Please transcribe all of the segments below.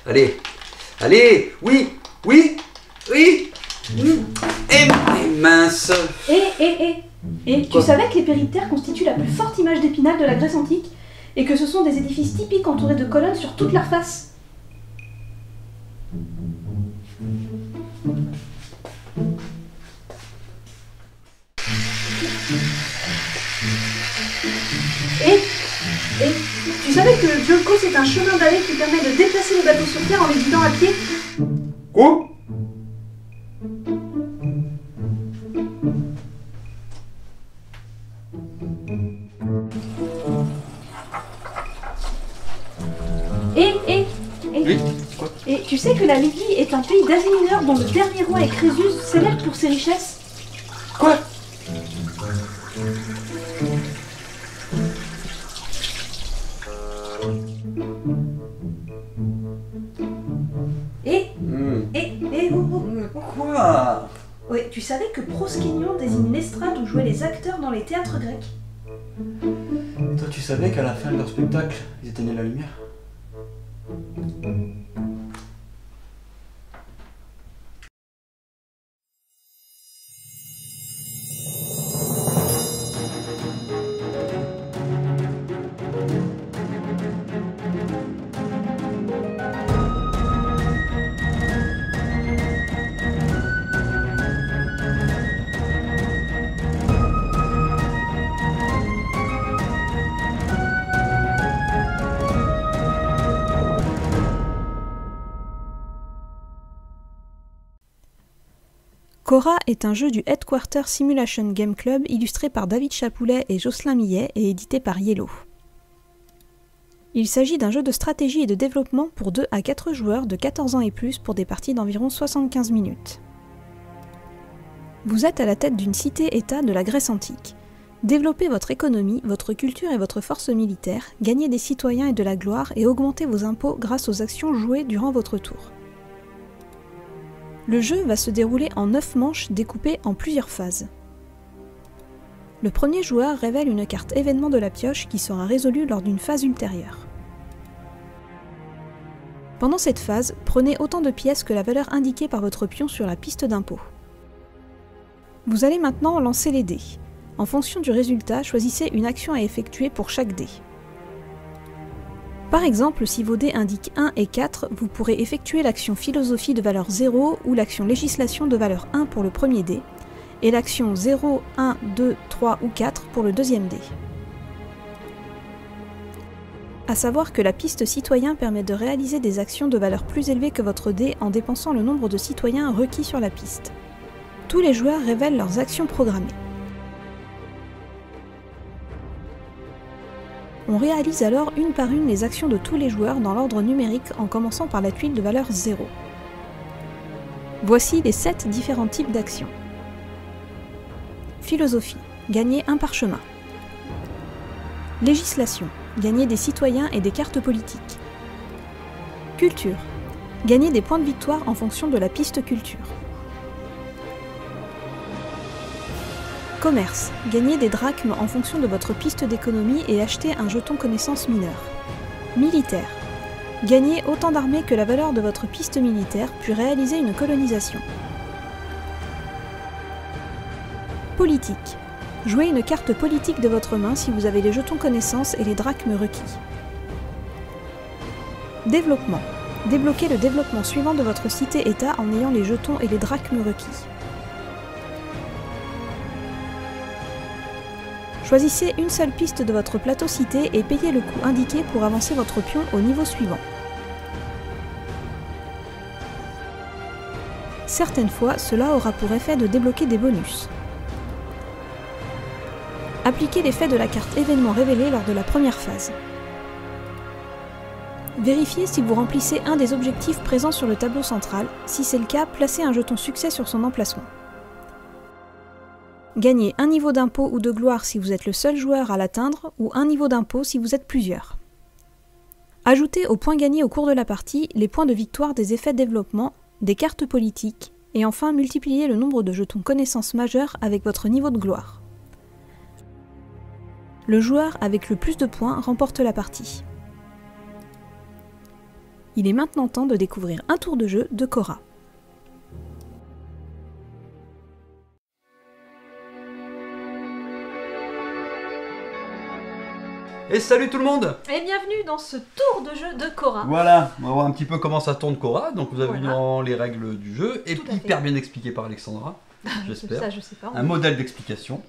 Allez, allez, oui, oui, oui. Et mince. Et tu savais que les périptères constituent la plus forte image d'Épinal de la Grèce antique et que ce sont des édifices typiques entourés de colonnes sur toute leur face. Et tu savais que le Dionkos est un chemin d'allée qui permet de déplacer les bateaux sur terre en les guidant à pied? Quoi? Oui, quoi? Et tu sais que la Libye est un pays d'Asie mineure dont le dernier roi est Crésus, célèbre pour ses richesses? Quoi? Quoi? Oui, tu savais que proskenion désigne l'estrade où jouaient les acteurs dans les théâtres grecs? Et toi, tu savais qu'à la fin de leur spectacle, ils éteignaient la lumière? Cora est un jeu du Headquarter Simulation Game Club illustré par David Chapoulet et Jocelyn Millet et édité par Yellow. Il s'agit d'un jeu de stratégie et de développement pour 2 à 4 joueurs de 14 ans et plus pour des parties d'environ 75 minutes. Vous êtes à la tête d'une cité-État de la Grèce antique. Développez votre économie, votre culture et votre force militaire, gagnez des citoyens et de la gloire et augmentez vos impôts grâce aux actions jouées durant votre tour. Le jeu va se dérouler en 9 manches découpées en plusieurs phases. Le premier joueur révèle une carte événement de la pioche qui sera résolue lors d'une phase ultérieure. Pendant cette phase, prenez autant de pièces que la valeur indiquée par votre pion sur la piste d'impôt. Vous allez maintenant lancer les dés. En fonction du résultat, choisissez une action à effectuer pour chaque dé. Par exemple, si vos dés indiquent 1 et 4, vous pourrez effectuer l'action philosophie de valeur 0 ou l'action législation de valeur 1 pour le premier dé, et l'action 0, 1, 2, 3 ou 4 pour le deuxième dé. A savoir que la piste citoyen permet de réaliser des actions de valeur plus élevée que votre dé en dépensant le nombre de citoyens requis sur la piste. Tous les joueurs révèlent leurs actions programmées. On réalise alors une par une les actions de tous les joueurs dans l'ordre numérique en commençant par la tuile de valeur 0. Voici les 7 différents types d'actions. Philosophie, gagner un parchemin. Législation, gagner des citoyens et des cartes politiques. Culture, gagner des points de victoire en fonction de la piste culture. Commerce, gagner des drachmes en fonction de votre piste d'économie et acheter un jeton connaissance mineur. Militaire, gagner autant d'armées que la valeur de votre piste militaire puis réaliser une colonisation. Politique, jouez une carte politique de votre main si vous avez les jetons connaissance et les drachmes requis. Développement, débloquez le développement suivant de votre cité-État en ayant les jetons et les drachmes requis. Choisissez une seule piste de votre plateau cité et payez le coût indiqué pour avancer votre pion au niveau suivant. Certaines fois, cela aura pour effet de débloquer des bonus. Appliquez l'effet de la carte événement révélée lors de la première phase. Vérifiez si vous remplissez un des objectifs présents sur le tableau central. Si c'est le cas, placez un jeton succès sur son emplacement. Gagnez un niveau d'impôt ou de gloire si vous êtes le seul joueur à l'atteindre, ou un niveau d'impôt si vous êtes plusieurs. Ajoutez aux points gagnés au cours de la partie les points de victoire des effets développement, des cartes politiques, et enfin multipliez le nombre de jetons connaissances majeures avec votre niveau de gloire. Le joueur avec le plus de points remporte la partie. Il est maintenant temps de découvrir un tour de jeu de Cora. Et salut tout le monde! Et bienvenue dans ce tour de jeu de Cora. Voilà, on va voir un petit peu comment ça tourne Cora. Donc vous avez vu Voilà. dans les règles du jeu, et Tout à hyper fait. bien expliqué par Alexandra, j'espère. Ça, je sais pas. Un modèle d'explication.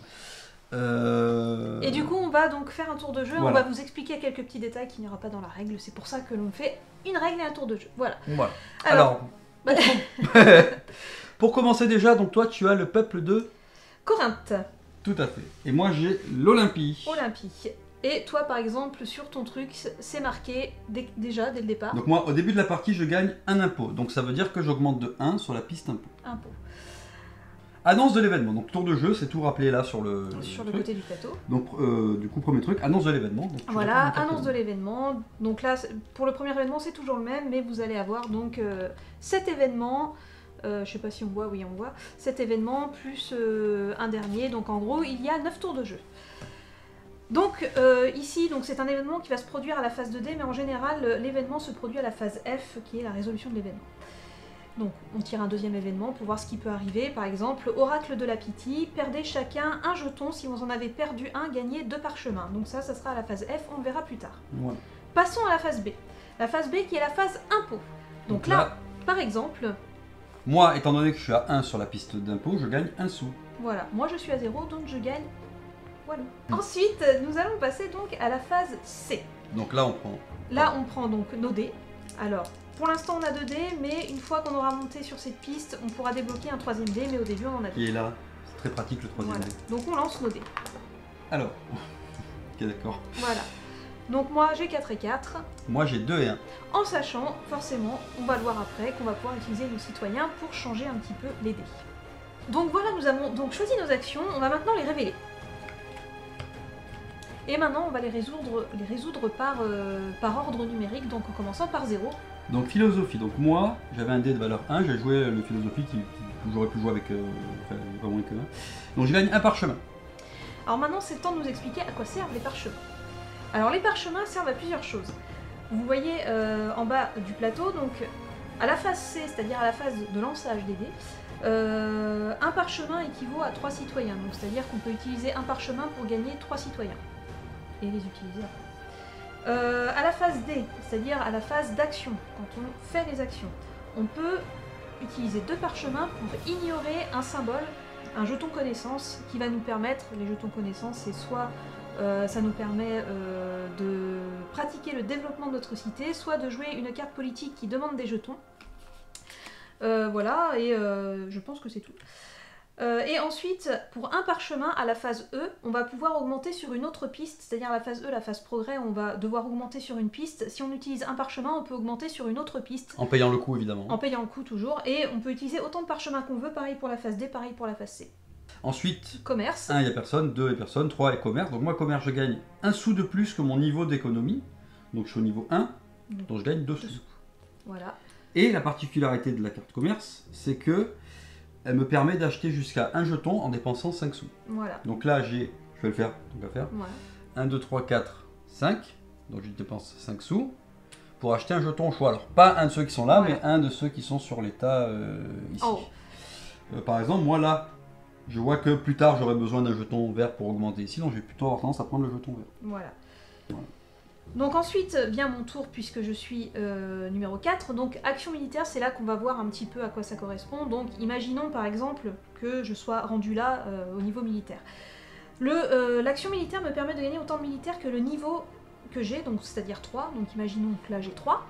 Et du coup, on va donc faire un tour de jeu. Voilà. On va vous expliquer quelques petits détails qu'il n'y aura pas dans la règle. C'est pour ça que l'on fait une règle et un tour de jeu. Voilà. Voilà. Alors, Alors, pour commencer déjà, donc toi tu as le peuple de... Corinthe, Tout à fait. Et moi j'ai l'Olympie. Olympie. Et toi, par exemple, sur ton truc, c'est marqué déjà dès le départ. Donc moi, au début de la partie, je gagne un impôt. Donc ça veut dire que j'augmente de 1 sur la piste impôt. Impôt. Annonce de l'événement. Donc tour de jeu, c'est tout rappelé là sur le Sur le truc. côté du plateau. Donc du coup, premier truc, annonce de l'événement. Donc, tu Voilà, racontes annonce de l'événement. l'événement. Donc là, pour le premier événement, c'est toujours le même, mais vous allez avoir donc 7 événements. Je sais pas si on voit, oui on voit. 7 événements plus un dernier. Donc en gros, il y a 9 tours de jeu. Donc ici, donc c'est un événement qui va se produire à la phase 2D, mais en général, l'événement se produit à la phase F, qui est la résolution de l'événement. Donc on tire un deuxième événement pour voir ce qui peut arriver. Par exemple, Oracle de la Pythie, perdez chacun un jeton. Si vous en avez perdu un, gagnez 2 parchemins. Donc ça sera à la phase F, on le verra plus tard. Voilà. Passons à la phase B. La phase B qui est la phase impôt. Donc là, par exemple, moi, étant donné que je suis à 1 sur la piste d'impôt, je gagne 1 sou. voilà, moi je suis à 0, donc je gagne. Voilà. Ensuite, nous allons passer donc à la phase C. Donc là, on prend... Là, on prend donc nos dés. Alors, pour l'instant, on a 2 dés, mais une fois qu'on aura monté sur cette piste, on pourra débloquer un 3ème dé, mais au début, on en a 2. Qui est là. C'est très pratique le troisième Voilà. dé. Donc on lance nos dés. Alors, ok d'accord. Voilà. Donc moi, j'ai 4 et 4. Moi j'ai 2 et 1. En sachant, forcément, on va le voir après, qu'on va pouvoir utiliser nos citoyens pour changer un petit peu les dés. Donc voilà, nous avons donc choisi nos actions, on va maintenant les révéler. Et maintenant, on va les résoudre par ordre numérique, donc en commençant par 0. Donc philosophie, donc moi j'avais un dé de valeur 1, j'ai joué le philosophie qui j'aurais pu jouer avec enfin, pas moins que 1. Donc je gagne un parchemin. Alors maintenant, c'est le temps de nous expliquer à quoi servent les parchemins. Alors les parchemins servent à plusieurs choses. Vous voyez en bas du plateau, donc à la phase C, c'est-à-dire à la phase de lançage des dés, un parchemin équivaut à 3 citoyens. Donc c'est-à-dire qu'on peut utiliser un parchemin pour gagner 3 citoyens. Et les utiliser après. À la phase D, c'est-à-dire à la phase d'action, quand on fait les actions, on peut utiliser 2 parchemins pour ignorer un symbole, un jeton connaissance, qui va nous permettre, les jetons connaissance, c'est soit ça nous permet de pratiquer le développement de notre cité, soit de jouer une carte politique qui demande des jetons. Voilà, et je pense que c'est tout. Et ensuite, pour un parchemin à la phase E, on va pouvoir augmenter sur une autre piste, c'est-à-dire la phase E, la phase progrès, on va devoir augmenter sur une piste. Si on utilise un parchemin, on peut augmenter sur une autre piste, En payant le coup évidemment. en payant le coup toujours, et on peut utiliser autant de parchemins qu'on veut, pareil pour la phase D, pareil pour la phase C. Ensuite, Commerce. 1 il n'y a personne, 2 il y a personne, 3 est commerce. Donc moi commerce je gagne 1 sou de plus que mon niveau d'économie. Donc je suis au niveau 1, donc je gagne 2 sous. Voilà. Et la particularité de la carte commerce, c'est que elle me permet d'acheter jusqu'à un jeton en dépensant 5 sous. Voilà. Donc là j'ai, je vais le faire, donc à faire. Voilà. 1, 2, 3, 4, 5. Donc je dépense 5 sous pour acheter un jeton au choix. Alors pas un de ceux qui sont là, Voilà. mais un de ceux qui sont sur l'état ici. En haut. Par exemple, moi là, je vois que plus tard j'aurai besoin d'un jeton vert pour augmenter ici, donc je vais plutôt avoir tendance à prendre le jeton vert. Voilà. Donc ensuite vient mon tour puisque je suis numéro 4. Donc action militaire, c'est là qu'on va voir un petit peu à quoi ça correspond. Donc imaginons par exemple que je sois rendu là au niveau militaire. L'action militaire me permet de gagner autant de militaires que le niveau que j'ai, donc c'est-à-dire 3. Donc imaginons que là j'ai 3.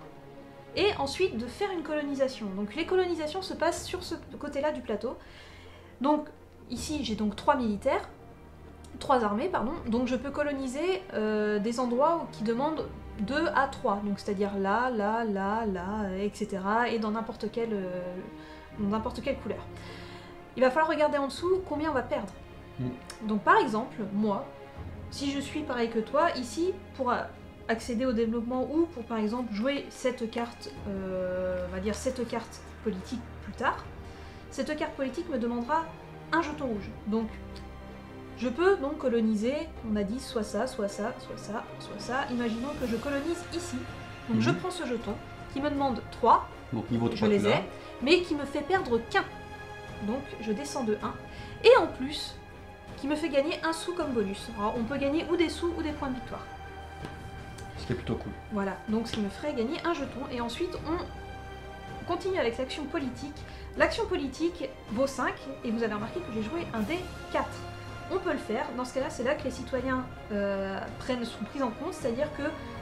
Et ensuite de faire une colonisation. Donc les colonisations se passent sur ce côté-là du plateau. Donc ici j'ai donc 3 militaires. 3 armées, pardon, donc je peux coloniser des endroits qui demandent 2 à 3, donc c'est-à-dire là, là, là, là, etc. et dans n'importe quelle couleur. Il va falloir regarder en dessous combien on va perdre. Donc par exemple, moi, si je suis pareil que toi, ici, pour accéder au développement ou pour par exemple jouer cette carte, on va dire cette carte politique plus tard, cette carte politique me demandera un jeton rouge. Donc je peux donc coloniser, on a dit soit ça, soit ça, soit ça, soit ça. Imaginons que je colonise ici. Donc je prends ce jeton qui me demande 3, Donc niveau 3, je les ai, mais qui me fait perdre qu'un. Donc je descends de 1. Et en plus, qui me fait gagner un sou comme bonus. Alors on peut gagner ou des sous ou des points de victoire. Ce qui est plutôt cool. Voilà, donc ce qui me ferait gagner un jeton. Et ensuite on continue avec l'action politique. L'action politique vaut 5, et vous avez remarqué que j'ai joué un dé 4. On peut le faire, dans ce cas-là, c'est là que les citoyens sont pris en compte, c'est-à-dire que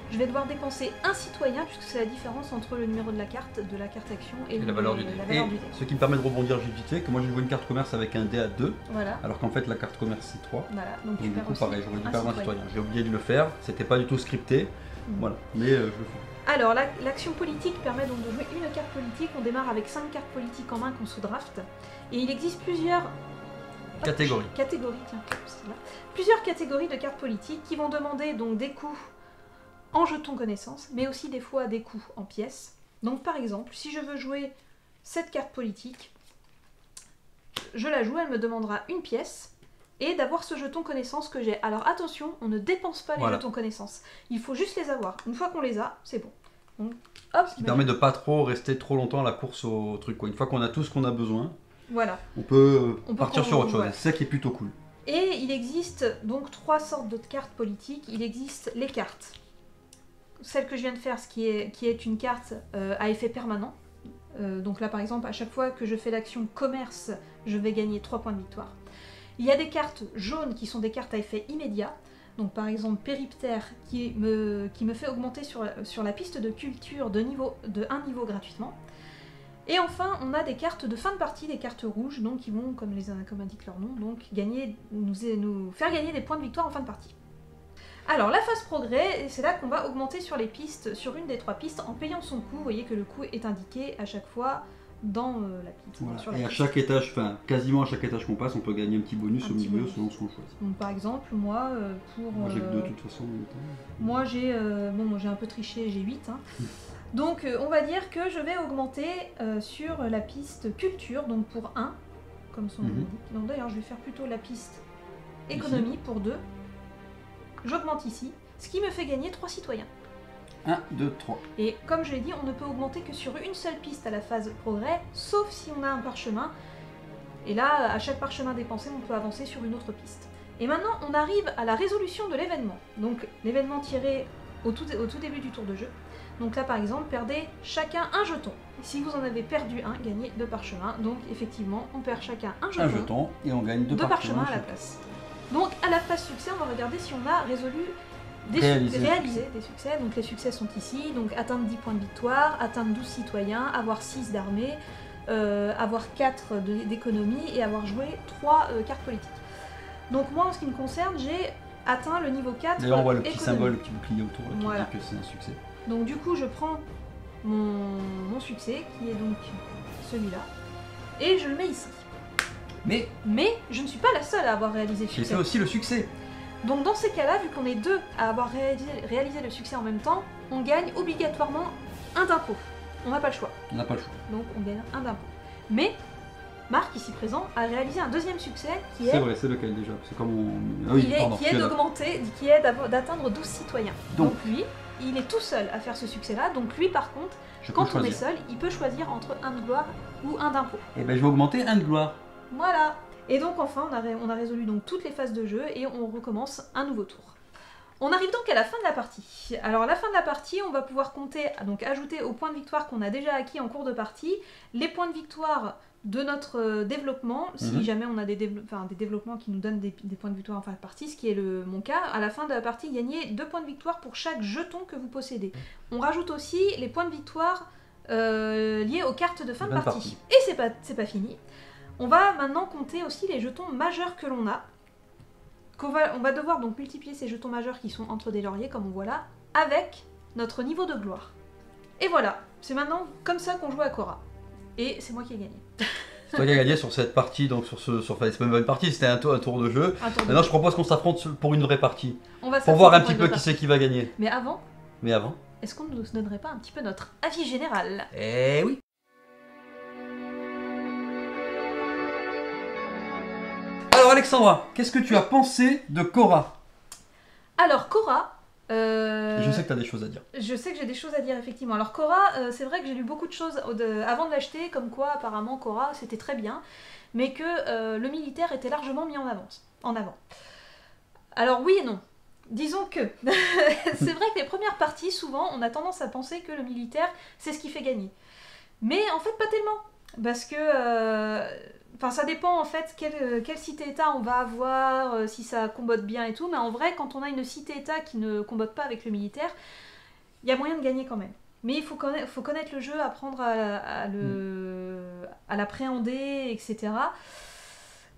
je vais devoir dépenser un citoyen, puisque c'est la différence entre le numéro de la carte action et la valeur du dé. Et ce qui me permet de rebondir vite fait, que moi j'ai joué une carte commerce avec un dé à 2, voilà. Alors qu'en fait la carte commerce c'est 3. Voilà, donc du coup pareil, j'aurais dû perdre un citoyen. J'ai oublié de le faire, c'était pas du tout scripté, voilà, mais je le fais. Alors, l'action politique permet donc de jouer une carte politique. On démarre avec 5 cartes politiques en main qu'on se draft. Et il existe plusieurs catégories. Plusieurs catégories de cartes politiques qui vont demander donc des coûts en jetons connaissances, mais aussi des fois des coûts en pièces. Donc par exemple, si je veux jouer cette carte politique, je la joue, elle me demandera une pièce. Et d'avoir ce jeton connaissance que j'ai. Alors attention, on ne dépense pas les jetons connaissance. Il faut juste les avoir. Une fois qu'on les a, c'est bon. Donc, hop, ce qui permet de pas trop rester trop longtemps à la course au truc, quoi. Une fois qu'on a tout ce qu'on a besoin, voilà. on peut partir sur autre chose. Ouais. C'est ça qui est plutôt cool. Et il existe donc 3 sortes de cartes politiques. Il existe les cartes. Celle que je viens de faire, qui est une carte à effet permanent. Donc là par exemple, à chaque fois que je fais l'action commerce, je vais gagner 3 points de victoire. Il y a des cartes jaunes qui sont des cartes à effet immédiat. Donc par exemple Périptère qui me fait augmenter sur la piste de culture de 1 niveau gratuitement. Et enfin on a des cartes de fin de partie, des cartes rouges, donc qui vont, comme indique leur nom, donc nous faire gagner des points de victoire en fin de partie. Alors la phase progrès, c'est là qu'on va augmenter sur les pistes, sur une des 3 pistes, en payant son coût. Vous voyez que le coût est indiqué à chaque fois dans la piste. Voilà. Et à chaque étage, enfin quasiment à chaque étage qu'on passe, on peut gagner un petit bonus au milieu selon ce qu'on choisit. Donc par exemple, moi Moi j'ai que 2 de toute façon. Moi j'ai j'ai un peu triché, j'ai 8. Hein. Donc on va dire que je vais augmenter sur la piste culture, donc pour 1, comme son nom l'indique. Donc d'ailleurs je vais faire plutôt la piste économie ici. Pour 2. J'augmente ici, ce qui me fait gagner 3 citoyens. 1, 2, 3. Et comme je l'ai dit, on ne peut augmenter que sur une seule piste à la phase progrès, sauf si on a un parchemin. Et là, à chaque parchemin dépensé, on peut avancer sur une autre piste. Et maintenant, on arrive à la résolution de l'événement. Donc l'événement tiré au tout début du tour de jeu. Donc là, par exemple, perdez chacun un jeton. Si vous en avez perdu un, gagnez 2 parchemins. Donc effectivement, on perd chacun un jeton. Un jeton, et on gagne 2 parchemins à la place. Donc à la phase succès, on va regarder si on a réalisé des succès. Donc les succès sont ici, donc atteindre 10 points de victoire, atteindre 12 citoyens, avoir 6 d'armée, avoir 4 d'économie et avoir joué 3 cartes politiques. Donc moi en ce qui me concerne, j'ai atteint le niveau 4. D'ailleurs on voit le petit symbole, le petit bouclier autour qui dit que c'est un succès. Donc du coup je prends mon succès, qui est donc celui-là, et je le mets ici. Mais je ne suis pas la seule à avoir réalisé le succès. J'ai fait aussi le succès. Donc dans ces cas-là, vu qu'on est 2 à avoir réalisé le succès en même temps, on gagne obligatoirement un d'impôt. On n'a pas le choix. On n'a pas le choix. Donc on gagne un d'impôt. Mais Marc, ici présent, a réalisé un deuxième succès qui est... C'est vrai, c'est lequel déjà? C'est comme on... qui est d'augmenter, qui est d'atteindre 12 citoyens. Donc lui, il est tout seul à faire ce succès-là. Donc lui par contre, quand on est seul, il peut choisir entre un de gloire ou un d'impôt. Et ben je vais augmenter un de gloire. Voilà. Et donc enfin, on a résolu donc toutes les phases de jeu et on recommence un nouveau tour. On arrive donc à la fin de la partie. Alors à la fin de la partie, on va pouvoir compter, donc ajouter aux points de victoire qu'on a déjà acquis en cours de partie, les points de victoire de notre développement, si jamais on a des développements qui nous donnent des points de victoire en fin de partie, ce qui est mon cas. À la fin de la partie, gagnez 2 points de victoire pour chaque jeton que vous possédez. On rajoute aussi les points de victoire liés aux cartes de fin de partie. Et c'est pas fini. On va maintenant compter aussi les jetons majeurs que l'on a. On va devoir donc multiplier ces jetons majeurs qui sont entre des lauriers, comme on voit là, avec notre niveau de gloire. Et voilà, c'est maintenant comme ça qu'on joue à Cora. Et c'est moi qui ai gagné. C'est toi qui as gagné sur cette partie, donc c'est même pas une partie, c'était un tour de jeu. Maintenant je propose qu'on s'affronte pour une vraie partie. Pour voir un petit peu qui c'est qui va gagner. Mais avant, est-ce qu'on ne nous donnerait pas un petit peu notre avis général? Eh oui. Alors Alexandra, qu'est-ce que tu as pensé de Cora? Alors Cora, Je sais que tu as des choses à dire. Je sais que j'ai des choses à dire, effectivement. Alors Korra, c'est vrai que j'ai lu beaucoup de choses avant de l'acheter, comme quoi apparemment Korra c'était très bien, mais que le militaire était largement mis en avant. Alors oui et non. Disons que c'est vrai que les premières parties, souvent, on a tendance à penser que le militaire, c'est ce qui fait gagner. Mais en fait, pas tellement. Parce que ça dépend en fait quelle cité-état on va avoir, si ça combotte bien et tout. Mais en vrai, quand on a une cité-état qui ne combotte pas avec le militaire, il y a moyen de gagner quand même. Mais il faut connaître le jeu, apprendre à l'appréhender, etc.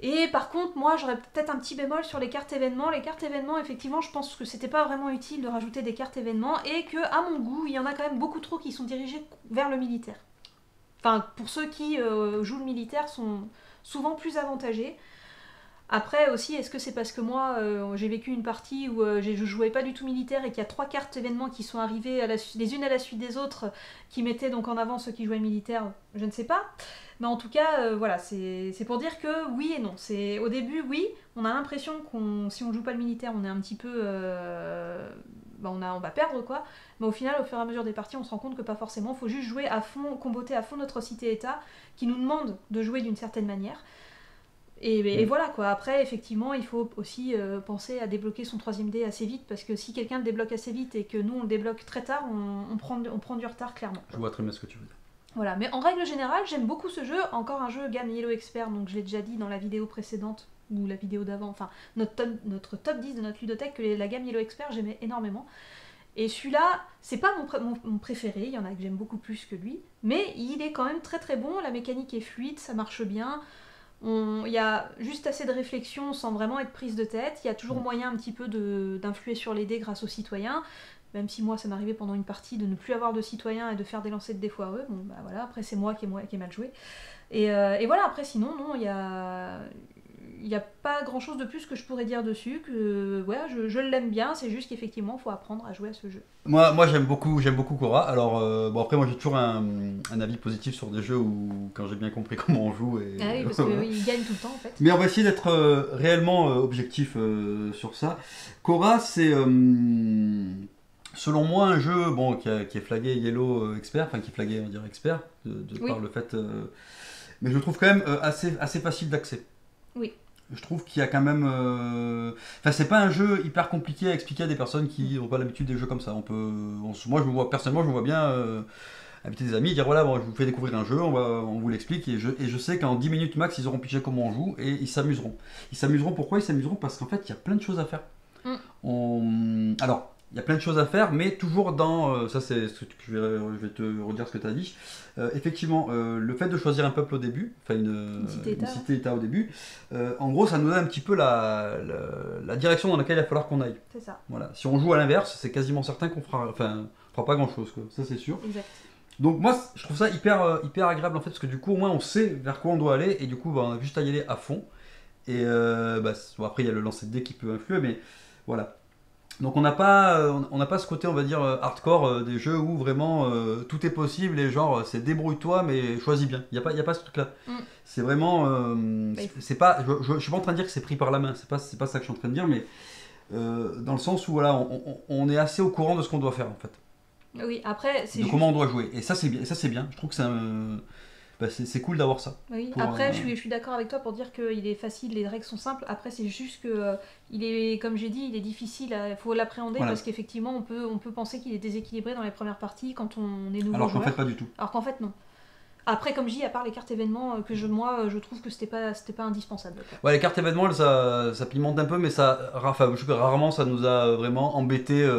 Et par contre, moi, j'aurais peut-être un petit bémol sur les cartes événements. Les cartes événements, effectivement, je pense que c'était pas vraiment utile de rajouter des cartes événements et que, à mon goût, il y en a quand même beaucoup trop qui sont dirigés vers le militaire. Enfin, pour ceux qui jouent le militaire, sont souvent plus avantagés. Après aussi, est-ce que c'est parce que moi, j'ai vécu une partie où je jouais pas du tout militaire et qu'il y a 3 cartes événements qui sont arrivées les unes à la suite des autres, qui mettaient donc en avant ceux qui jouaient militaire, je ne sais pas. Mais en tout cas, voilà, c'est pour dire que oui et non. Au début, oui, on a l'impression si on joue pas le militaire, on est un petit peu... on va perdre, quoi. Mais au final, au fur et à mesure des parties, on se rend compte que pas forcément. Il faut juste jouer à fond, comboter à fond notre cité-état, qui nous demande de jouer d'une certaine manière. Et voilà, quoi. Après, effectivement, il faut aussi penser à débloquer son 3ème dé assez vite, parce que si quelqu'un le débloque assez vite et que nous, on le débloque très tard, on prend du retard, clairement. Je vois très bien ce que tu veux dire. Voilà, mais en règle générale, j'aime beaucoup ce jeu. Encore un jeu Game Yellow Expert, donc je l'ai déjà dit dans la vidéo précédente, ou la vidéo d'avant, enfin, notre top 10 de notre ludothèque, que la gamme Yellow Expert, j'aimais énormément. Et celui-là, c'est pas mon préféré, il y en a que j'aime beaucoup plus que lui, mais il est quand même très très bon, la mécanique est fluide, ça marche bien. Il y a juste assez de réflexion sans vraiment être prise de tête. Il y a toujours moyen un petit peu d'influer sur les dés grâce aux citoyens. Même si moi, ça m'arrivait pendant une partie de ne plus avoir de citoyens et de faire des lancers de dés foireux. Bon, bah voilà, après c'est moi qui ai mal joué. Et voilà, après sinon, non, il y a pas grand chose de plus que je pourrais dire dessus. Que ouais, je l'aime bien, c'est juste qu'effectivement, il faut apprendre à jouer à ce jeu. Moi j'aime beaucoup Korra. Alors, après, moi j'ai toujours un avis positif sur des jeux où, quand j'ai bien compris comment on joue. Ah oui, parce qu'il gagne tout le temps en fait. Mais on va essayer d'être réellement objectif sur ça. Korra, c'est. Selon moi, un jeu qui est flagué Yellow Expert, enfin qui est flagué, on dirait expert, par le fait. Mais je le trouve quand même assez facile d'accès. Oui. Je trouve qu'il y a quand même. Enfin, c'est pas un jeu hyper compliqué à expliquer à des personnes qui n'ont pas l'habitude des jeux comme ça. Moi, personnellement, je me vois bien inviter des amis et dire voilà, bon, je vous fais découvrir un jeu, on vous l'explique et je sais qu'en 10 minutes max, ils auront pigé comment on joue et ils s'amuseront. Pourquoi ils s'amuseront? Parce qu'en fait, il y a plein de choses à faire. Alors. Il y a plein de choses à faire, mais toujours dans... ça, c'est ce que je vais te redire ce que tu as dit. Effectivement, le fait de choisir un peuple au début, enfin une cité-état au début, en gros, ça nous donne un petit peu la direction dans laquelle il va falloir qu'on aille. C'est ça. Voilà. Si on joue à l'inverse, c'est quasiment certain qu'on fera pas grand-chose, quoi. Ça, c'est sûr. Exact. Donc moi, je trouve ça hyper agréable, en fait, parce que du coup, au moins, on sait vers quoi on doit aller, et du coup, on a juste à y aller à fond. Et après, il y a le lancer de dés qui peut influer, mais voilà. Donc on n'a pas ce côté, on va dire, hardcore des jeux où vraiment tout est possible et genre c'est débrouille-toi mais choisis bien. Il n'y a pas ce truc-là. C'est vraiment... c'est pas, je suis pas en train de dire que c'est pris par la main, c'est pas ça que je suis en train de dire, mais dans le sens où voilà, on est assez au courant de ce qu'on doit faire en fait. Oui, après c'est juste... comment on doit jouer. Et ça c'est bien, je trouve que c'est cool d'avoir ça. Oui. Après, je suis d'accord avec toi pour dire qu'il est facile, les règles sont simples. Après, c'est juste que il est, comme j'ai dit, il est difficile. Il faut l'appréhender parce qu'effectivement, on peut penser qu'il est déséquilibré dans les premières parties quand on est nouveau Alors qu'en joueur. fait, pas du tout. Alors qu'en fait, non. Après, comme je dis, à part les cartes événements, je trouve que c'était pas indispensable. Quoi. Ouais, les cartes événements, ça pimente un peu, mais rarement ça nous a vraiment embêté.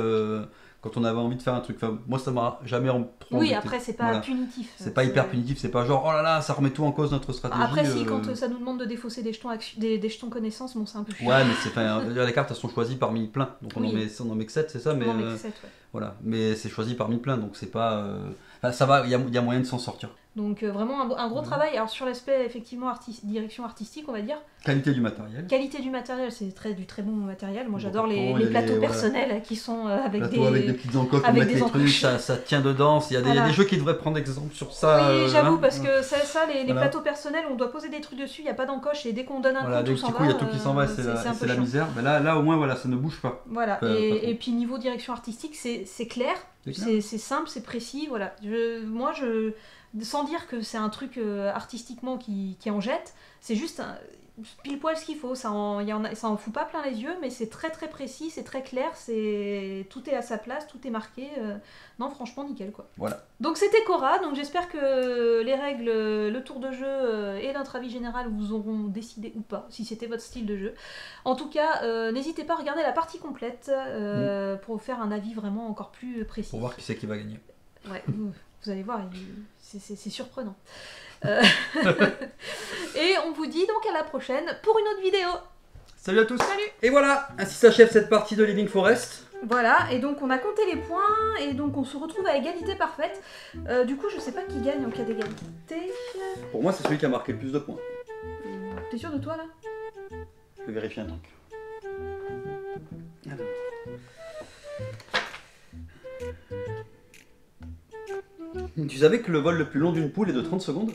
Quand on avait envie de faire un truc. Enfin, moi, ça m'a jamais trop embêté. Après, c'est pas punitif. C'est pas hyper punitif, c'est pas genre, oh là là, ça remet tout en cause notre stratégie. Après, si, quand ça nous demande de défausser des jetons connaissances, bon, c'est un peu chiant. Ouais, mais les cartes, elles sont choisies parmi plein. Donc on en met que 7, c'est ça, mais on en met que 7, ouais. Voilà, mais c'est choisi parmi plein, donc c'est pas... Enfin, ça va, il y a moyen de s'en sortir. Donc vraiment un gros travail. Alors sur l'aspect effectivement direction artistique, on va dire. Qualité du matériel. Qualité du matériel, c'est du très bon matériel. Moi j'adore Bon, les il y a plateaux les- personnels qui sont avec Avec des petites encoches pour avec mettre des les trucs, encoches. ça tient dedans. Il y a Voilà. des jeux qui devraient prendre exemple sur ça. Oui, j'avoue, hein. parce que les Voilà. plateaux personnels, on doit poser des trucs dessus, il n'y a pas d'encoche, et dès qu'on donne un Voilà, coup, des tout s'en petits va. coups, il y a tout qui s'en va, c'est un peu la chiant. misère. Mais là, au moins, voilà, ça ne bouge pas. Voilà, Pas trop. et puis niveau direction artistique, c'est clair, C'est clair. c'est simple, c'est précis, voilà. Moi, sans dire que c'est un truc artistiquement qui en jette, c'est juste pile poil ce qu'il faut, ça en fout pas plein les yeux, mais c'est très très précis, c'est très clair, tout est à sa place, tout est marqué. Non, franchement, nickel quoi. Voilà. Donc c'était Cora, donc j'espère que les règles, le tour de jeu et notre avis général vous auront décidé ou pas, si c'était votre style de jeu. En tout cas, n'hésitez pas à regarder la partie complète pour faire un avis vraiment encore plus précis. Pour voir qui c'est qui va gagner. Ouais, vous allez voir, c'est surprenant. Et on vous dit donc à la prochaine pour une autre vidéo. Salut à tous. Salut. Et voilà, ainsi s'achève cette partie de Living Forest. Voilà, et donc on a compté les points, et donc on se retrouve à égalité parfaite. Du coup, je sais pas qui gagne en cas d'égalité. Pour moi, c'est celui qui a marqué le plus de points. T'es sûr de toi là? Je vais vérifier un truc. Alors. Tu savais que le vol le plus long d'une poule est de 30 secondes?